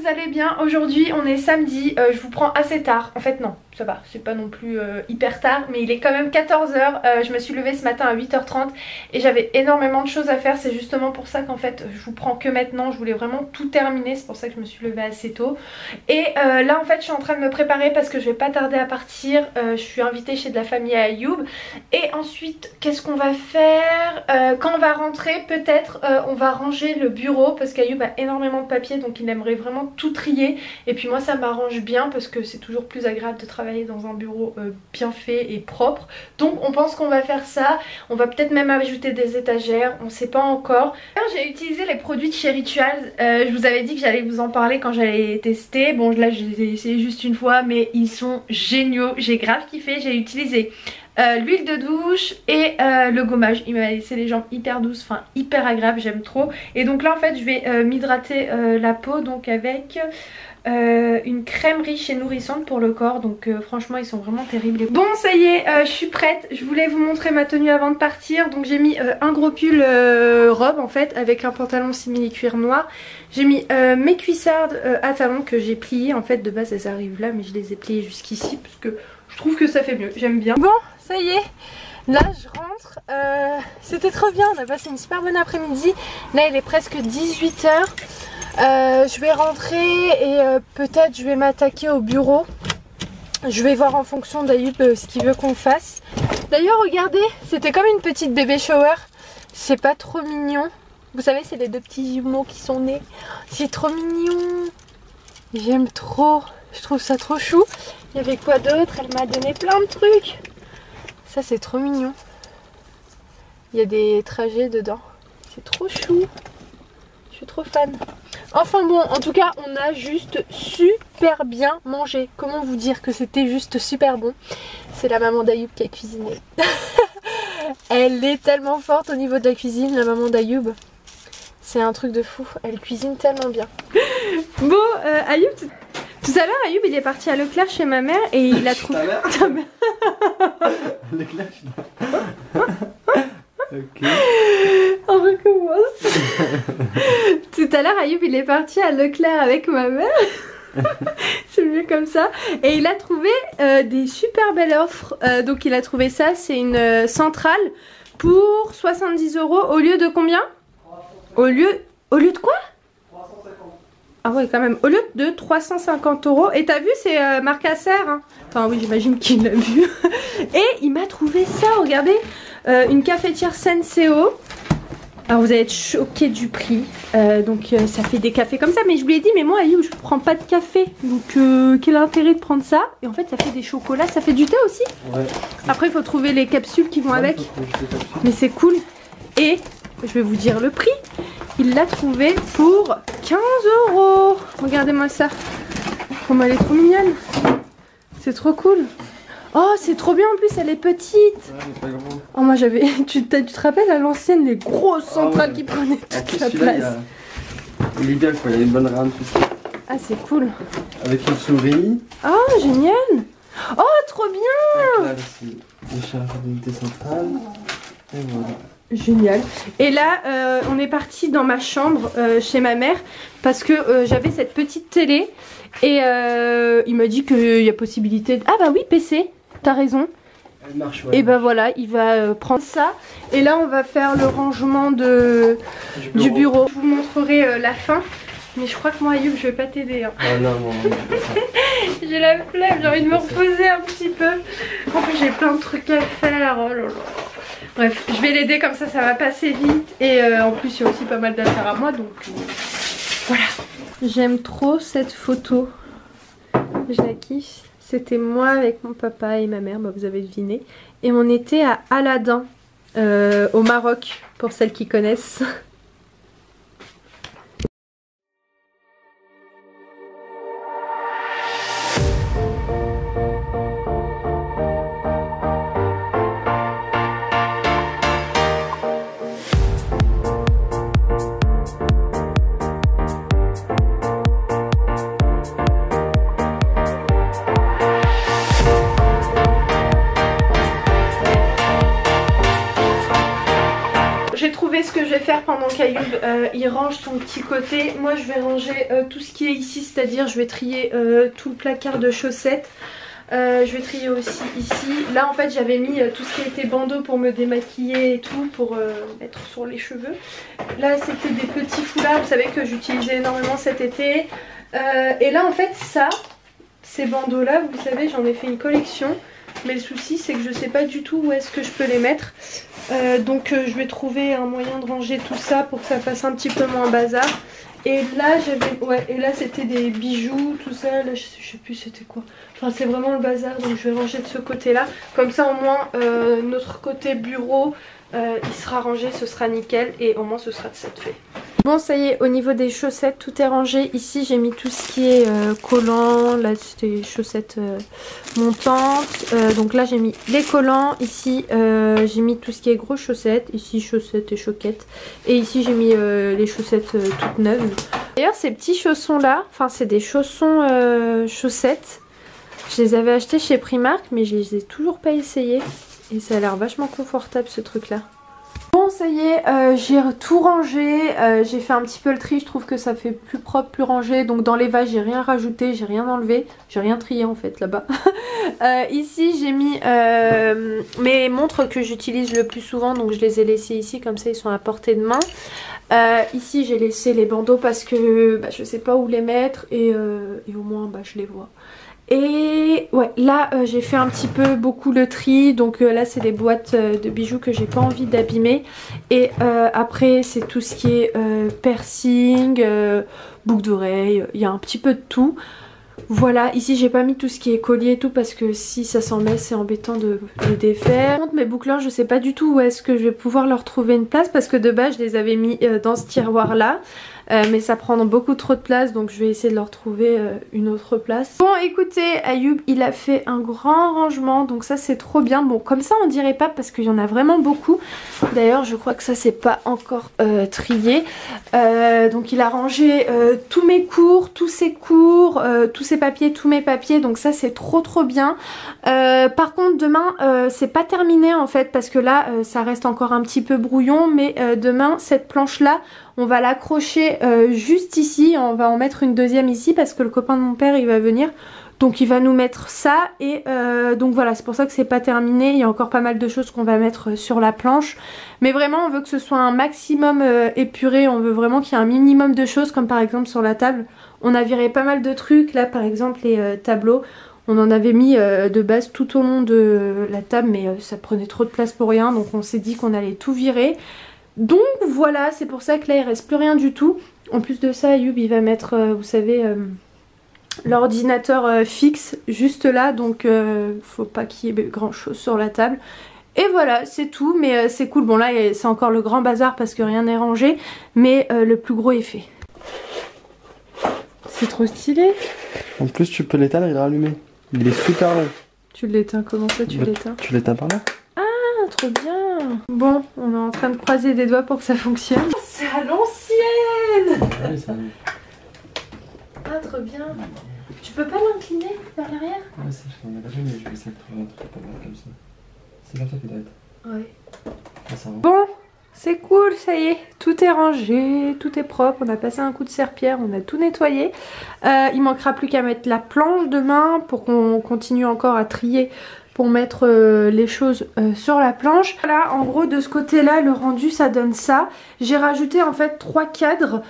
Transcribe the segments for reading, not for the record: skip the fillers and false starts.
vous allez bien. Aujourd'hui on est samedi, je vous prends assez tard. En fait non, ça va, c'est pas non plus hyper tard, mais il est quand même 14 h. Je me suis levée ce matin à 8 h 30 et j'avais énormément de choses à faire. C'est justement pour ça qu'en fait je vous prends que maintenant. Je voulais vraiment tout terminer, c'est pour ça que je me suis levée assez tôt. Et là en fait je suis en train de me préparer parce que je vais pas tarder à partir. Je suis invitée chez de la famille à Ayoub. Et ensuite qu'est-ce qu'on va faire quand on va rentrer, peut-être on va ranger le bureau parce qu'Ayoub a énormément de papier, donc il aimerait vraiment tout trier. Et puis moi ça m'arrange bien parce que c'est toujours plus agréable de travailler dans un bureau bien fait et propre. Donc on pense qu'on va faire ça. On va peut-être même ajouter des étagères, on sait pas encore. J'ai utilisé les produits de chez Rituals. Je vous avais dit que j'allais vous en parler quand j'allais tester. Bon là je les ai essayés juste une fois, mais ils sont géniaux. J'ai grave kiffé. J'ai utilisé l'huile de douche et le gommage. Il m'a laissé les jambes hyper douces, enfin hyper agréables, j'aime trop. Et donc là en fait je vais m'hydrater la peau donc avec une crème riche et nourrissante pour le corps. Donc franchement ils sont vraiment terribles. Bon ça y est, je suis prête. Je voulais vous montrer ma tenue avant de partir. Donc j'ai mis un gros pull robe en fait avec un pantalon simili cuir noir. J'ai mis mes cuissardes à talons que j'ai pliées. En fait de base elles arrivent là mais je les ai pliées jusqu'ici parce que je trouve que ça fait mieux, j'aime bien. Bon ça y est, là je rentre, c'était trop bien, on a passé une super bonne après-midi. Là il est presque 18 h. Je vais rentrer et peut-être je vais m'attaquer au bureau. Je vais voir en fonction d'Ayoub ce qu'il veut qu'on fasse. D'ailleurs regardez, c'était comme une petite bébé shower. C'est pas trop mignon. Vous savez c'est les deux petits jumeaux qui sont nés. C'est trop mignon. J'aime trop, je trouve ça trop chou. Il y avait quoi d'autre? Elle m'a donné plein de trucs. Ça c'est trop mignon. Il y a des trajets dedans. C'est trop chou. Je suis trop fan. Enfin bon, en tout cas on a juste super bien mangé. Comment vous dire que c'était juste super bon? C'est la maman d'Ayoub qui a cuisiné. Elle est tellement forte au niveau de la cuisine, la maman d'Ayoub. C'est un truc de fou. Elle cuisine tellement bien. Bon, Ayoub... Tout à l'heure, Ayoub il est parti à Leclerc chez ma mère et il a trouvé... Ta mère. Leclerc. Ok. On recommence. Tout à l'heure, Ayoub il est parti à Leclerc avec ma mère. C'est mieux comme ça. Et il a trouvé des super belles offres. Donc il a trouvé ça, c'est une centrale pour 70 € au lieu de combien? Au lieu de quoi? Ah ouais quand même, au lieu de 350 €. Et t'as vu c'est marque Acer hein. Enfin oui j'imagine qu'il l'a vu. Et il m'a trouvé ça, regardez, une cafetière Senseo. Alors vous allez être choqués du prix. Donc ça fait des cafés comme ça. Mais je lui ai dit mais moi Ayoub je prends pas de café. Donc quel intérêt de prendre ça? Et en fait ça fait des chocolats, ça fait du thé aussi. Ouais. Après il faut trouver les capsules qui vont avec. Mais c'est cool. Et je vais vous dire le prix. Il l'a trouvé pour 15 €. Regardez-moi ça. Comment elle est trop mignonne. C'est trop cool. Oh, c'est trop bien en plus, elle est petite. Ouais, elle est pas grande. Oh, moi j'avais. Tu te rappelles à l'ancienne, les grosses centrales qui prenaient toute la place. Il est bien quoi, il y a une bonne rame tout ça. Ah, c'est cool. Avec une souris. Oh, génial. Oh, trop bien. Là, aussi, les charges d'unité centrale. Et voilà. Génial. Et là on est parti dans ma chambre chez ma mère parce que j'avais cette petite télé et il m'a dit qu'il y a possibilité de... Ah bah oui PC, t'as raison. Elle marche, ouais. Et bah voilà, il va prendre ça et là on va faire le rangement du bureau. Je vous montrerai la fin. Mais je crois que moi Ayoub je vais pas t'aider hein. Oh non, non. J'ai la flemme, j'ai envie de me reposer un petit peu. En plus j'ai plein de trucs à faire. Oh là là. Bref, je vais l'aider comme ça va passer vite. Et en plus il y a aussi pas mal d'affaires à moi donc voilà. J'aime trop cette photo. Je la kiffe. C'était moi avec mon papa et ma mère, bah, vous avez deviné. Et on était à Aladdin au Maroc pour celles qui connaissent. faire pendant qu'Ayoub il range son petit côté, moi je vais ranger tout ce qui est ici, c'est-à-dire je vais trier tout le placard de chaussettes. Je vais trier aussi ici. Là en fait j'avais mis tout ce qui était bandeau pour me démaquiller et tout, pour mettre sur les cheveux. Là c'était des petits foulards, vous savez que j'utilisais énormément cet été. Et là en fait ça, ces bandeaux là, vous savez j'en ai fait une collection. Mais le souci c'est que je sais pas du tout où est-ce que je peux les mettre. Donc je vais trouver un moyen de ranger tout ça pour que ça fasse un petit peu moins bazar. Et là j'avais, ouais, et là c'était des bijoux, tout ça, là je sais plus c'était quoi. Enfin c'est vraiment le bazar, donc je vais ranger de ce côté là. Comme ça au moins notre côté bureau il sera rangé, ce sera nickel et au moins ce sera de cette fait. Bon ça y est, au niveau des chaussettes tout est rangé. Ici j'ai mis tout ce qui est collant, là c'était chaussettes montantes. Donc là j'ai mis les collants, ici j'ai mis tout ce qui est grosses chaussettes, ici chaussettes et choquettes. Et ici j'ai mis les chaussettes toutes neuves. D'ailleurs ces petits chaussons là, enfin c'est des chaussons chaussettes. Je les avais achetés chez Primark mais je les ai toujours pas essayés. Et ça a l'air vachement confortable ce truc là. Bon ça y est, j'ai tout rangé, j'ai fait un petit peu le tri, je trouve que ça fait plus propre, plus rangé. Donc dans les vases j'ai rien rajouté, j'ai rien enlevé, j'ai rien trié en fait là-bas. Ici j'ai mis mes montres que j'utilise le plus souvent, donc je les ai laissées ici, comme ça ils sont à portée de main. Ici j'ai laissé les bandeaux parce que je sais pas où les mettre et au moins je les vois. Et ouais là j'ai fait un petit peu beaucoup le tri, donc là c'est des boîtes de bijoux que j'ai pas envie d'abîmer. Et après c'est tout ce qui est piercing, boucles d'oreilles, il y a un petit peu de tout. Voilà, ici j'ai pas mis tout ce qui est collier et tout parce que si ça s'en met c'est embêtant de les défaire. Mes boucleurs je sais pas du tout où est-ce que je vais pouvoir leur trouver une place parce que de base je les avais mis dans ce tiroir là. Mais ça prend beaucoup trop de place, donc je vais essayer de leur trouver une autre place. Bon écoutez, Ayoub il a fait un grand rangement, donc ça c'est trop bien. Bon comme ça on dirait pas parce qu'il y en a vraiment beaucoup. D'ailleurs je crois que ça c'est pas encore trié. Donc il a rangé tous mes cours, tous ses cours, tous ses papiers, tous mes papiers, donc ça c'est trop bien. Par contre demain c'est pas terminé en fait parce que là ça reste encore un petit peu brouillon, mais demain cette planche là on va l'accrocher juste ici, on va en mettre une deuxième ici parce que le copain de mon père il va venir. Donc il va nous mettre ça et donc voilà, c'est pour ça que c'est pas terminé. Il y a encore pas mal de choses qu'on va mettre sur la planche. Mais vraiment on veut que ce soit un maximum épuré, on veut vraiment qu'il y ait un minimum de choses, comme par exemple sur la table. On a viré pas mal de trucs, là par exemple les tableaux. On en avait mis de base tout au long de la table mais ça prenait trop de place pour rien. Donc on s'est dit qu'on allait tout virer. Donc voilà, c'est pour ça que là il reste plus rien du tout. En plus de ça, Ayoub il va mettre, vous savez, l'ordinateur fixe juste là. Donc faut pas qu'il y ait grand chose sur la table. Et voilà, c'est tout, mais c'est cool. Bon là c'est encore le grand bazar parce que rien n'est rangé. Mais le plus gros est fait. C'est trop stylé. En plus tu peux l'éteindre, il est rallumé. Il est super long. Tu l'éteins, comment ça tu l'éteins? Tu l'éteins par là. Ah, trop bien. Bon, on est en train de croiser des doigts pour que ça fonctionne. Oh, c'est à l'ancienne. Ouais, ça... Ah, trop bien. Tu peux pas l'incliner vers l'arrière? Ouais, ça je t'en ai pas fait, mais je vais essayer de trouver un truc pas mal comme ça. C'est comme ça qu'il doit être. Ouais. Ah, ça va. Bon, c'est cool, ça y est. Tout est rangé, tout est propre. On a passé un coup de serpillère, on a tout nettoyé. Il manquera plus qu'à mettre la planche demain pour qu'on continue encore à trier pour mettre les choses sur la planche. Voilà, en gros de ce côté là le rendu ça donne ça. J'ai rajouté en fait 3 cadres.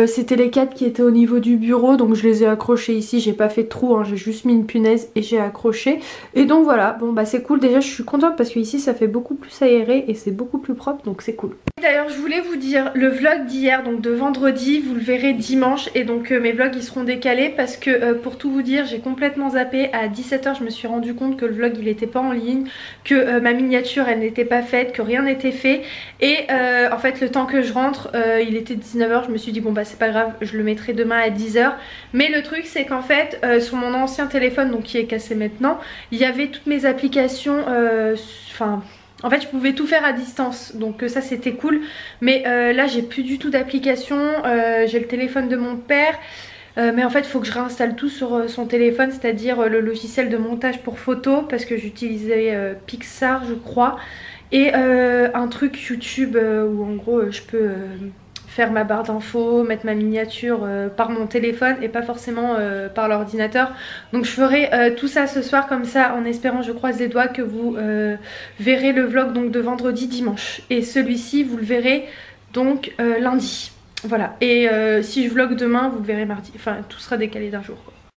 C'était les cadres qui étaient au niveau du bureau, donc je les ai accrochés ici. J'ai pas fait de trou, hein, j'ai juste mis une punaise et j'ai accroché. Et donc voilà, bon bah c'est cool. Déjà je suis contente parce que ici ça fait beaucoup plus aéré et c'est beaucoup plus propre, donc c'est cool. D'ailleurs je voulais vous dire, le vlog d'hier, donc de vendredi, vous le verrez dimanche. Et donc mes vlogs ils seront décalés parce que pour tout vous dire, j'ai complètement zappé. À 17 h je me suis rendu compte que le vlog il était pas en ligne, que ma miniature elle n'était pas faite, que rien n'était fait. Et en fait le temps que je rentre, il était 19 h, je me suis dit bon bah c'est pas grave, je le mettrai demain à 10 h. Mais le truc c'est qu'en fait sur mon ancien téléphone, donc qui est cassé maintenant, il y avait toutes mes applications, en fait je pouvais tout faire à distance, donc ça c'était cool. Mais là j'ai plus du tout d'application, j'ai le téléphone de mon père. Mais en fait il faut que je réinstalle tout sur son téléphone, c'est-à-dire le logiciel de montage pour photos, parce que j'utilisais Pixar je crois. Et un truc YouTube où en gros je peux faire ma barre d'infos, mettre ma miniature par mon téléphone et pas forcément par l'ordinateur. Donc je ferai tout ça ce soir comme ça, en espérant, je croise les doigts, que vous verrez le vlog donc de vendredi dimanche. Et celui-ci vous le verrez donc lundi. Voilà, et si je vlog demain vous le verrez mardi, enfin tout sera décalé d'un jour quoi.